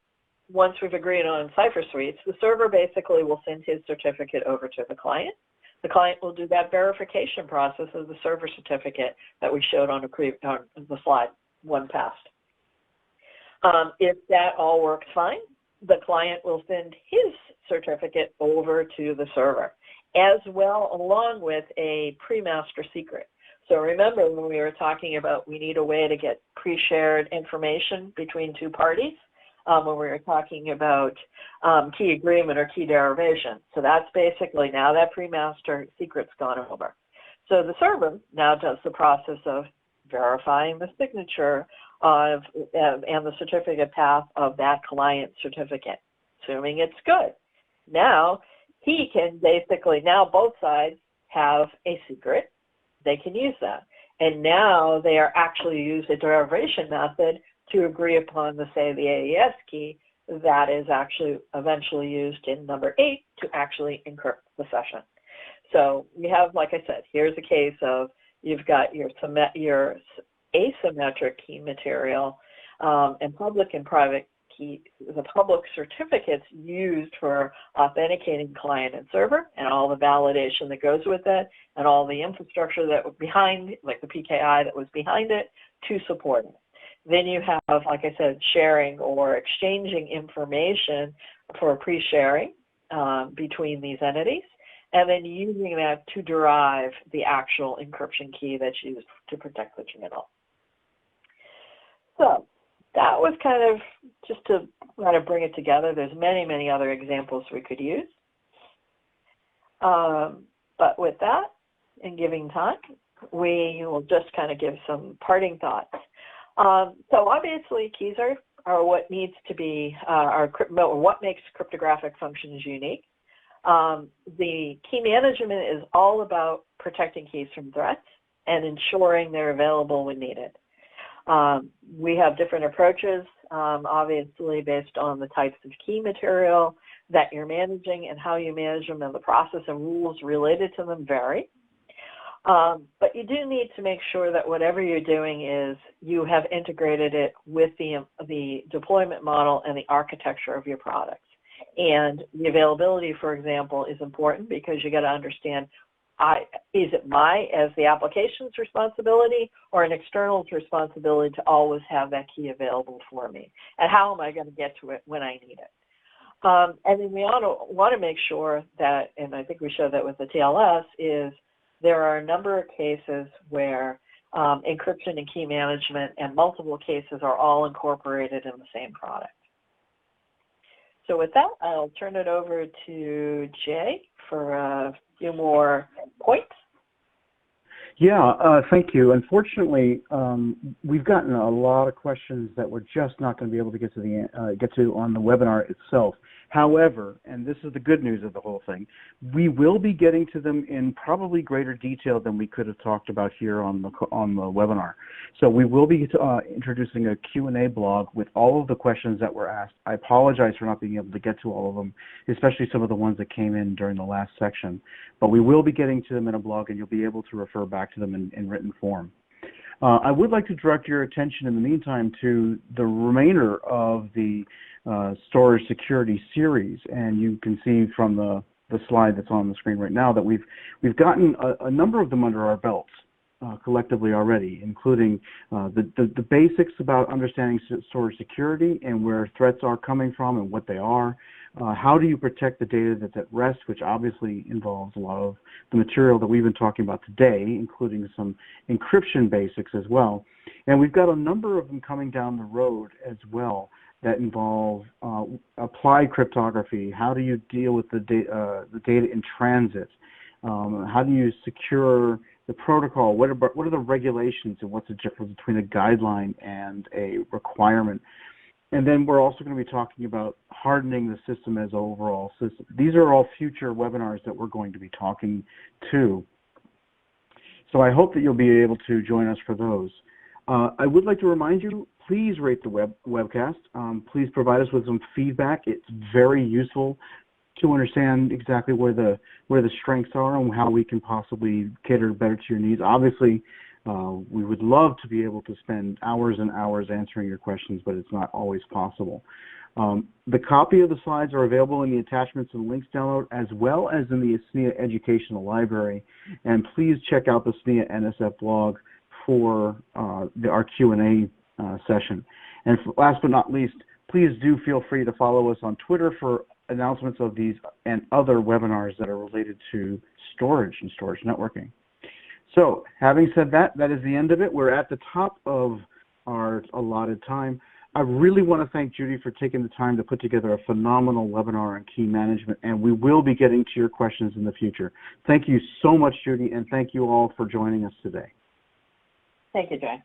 once we've agreed on cipher suites, the server basically will send his certificate over to the client. The client will do that verification process of the server certificate that we showed on the slide one past. If that all works fine, the client will send his certificate over to the server, as well along with a pre-master secret. So remember when we were talking about we need a way to get pre-shared information between two parties, when we were talking about key agreement or key derivation. So that's basically now that pre-master secret's gone over. So the server now does the process of verifying the signature of and the certificate path of that client certificate, assuming it's good. Now he can basically, now both sides have a secret. They can use that. And now they are actually using a derivation method to agree upon the AES key that is actually eventually used in number 8 to actually encrypt the session. So we have, like I said, here's a case of you've got your asymmetric key material and public and private key, the public certificates used for authenticating client and server and all the validation that goes with it and all the infrastructure that was behind, like the PKI that was behind it, to support it. Then you have, like I said, sharing or exchanging information for pre-sharing between these entities, and then using that to derive the actual encryption key that's used to protect the channel. So that was kind of just to kind of bring it together. There's many, many other examples we could use. But with that, and giving time, we will just kind of give some parting thoughts. So obviously, keys are what needs to be, what makes cryptographic functions unique. The key management is all about protecting keys from threats and ensuring they're available when needed. We have different approaches, obviously based on the types of key material that you're managing and how you manage them, and the process and rules related to them vary. But you do need to make sure that whatever you're doing is you have integrated it with the deployment model and the architecture of your products. And the availability, for example, is important because you got to understand, is it as the application's responsibility or an external's responsibility to always have that key available for me? And how am I going to get to it when I need it? And then we want to make sure that, and I think we showed that with the TLS, is there are a number of cases where encryption and key management and multiple cases are all incorporated in the same product. So with that, I'll turn it over to Jay for a few more points. Yeah, thank you. Unfortunately, we've gotten a lot of questions that we're just not going to be able to get to on the webinar itself. However, and this is the good news of the whole thing, we will be getting to them in probably greater detail than we could have talked about here on the webinar. So we will be introducing a Q&A blog with all of the questions that were asked. I apologize for not being able to get to all of them, especially some of the ones that came in during the last section. But we will be getting to them in a blog, and you'll be able to refer back to them in written form. I would like to direct your attention in the meantime to the remainder of the storage security series, and you can see from the slide that's on the screen right now that we've gotten a number of them under our belts. collectively already, including the basics about understanding storage security and where threats are coming from and what they are. How do you protect the data that's at rest, which obviously involves a lot of the material that we've been talking about today, including some encryption basics as well. And we've got a number of them coming down the road as well that involve applied cryptography. How do you deal with the data in transit? How do you secure the protocol? What are the regulations, and what's the difference between a guideline and a requirement? And then we're also going to be talking about hardening the system as an overall system. These are all future webinars that we're going to be talking to. So I hope that you'll be able to join us for those. I would like to remind you, please rate the webcast. Please provide us with some feedback. It's very useful to understand exactly where the strengths are and how we can possibly cater better to your needs. Obviously, we would love to be able to spend hours and hours answering your questions, but it's not always possible. The copy of the slides are available in the attachments and links download, as well as in the SNIA Educational Library. And please check out the SNIA NSF blog for our Q&A session. And last but not least, please do feel free to follow us on Twitter for announcements of these and other webinars that are related to storage and storage networking. So having said that, that is the end of it. We're at the top of our allotted time. I really want to thank Judy for taking the time to put together a phenomenal webinar on key management, and we will be getting to your questions in the future. Thank you so much, Judy, and thank you all for joining us today. Thank you, Jay.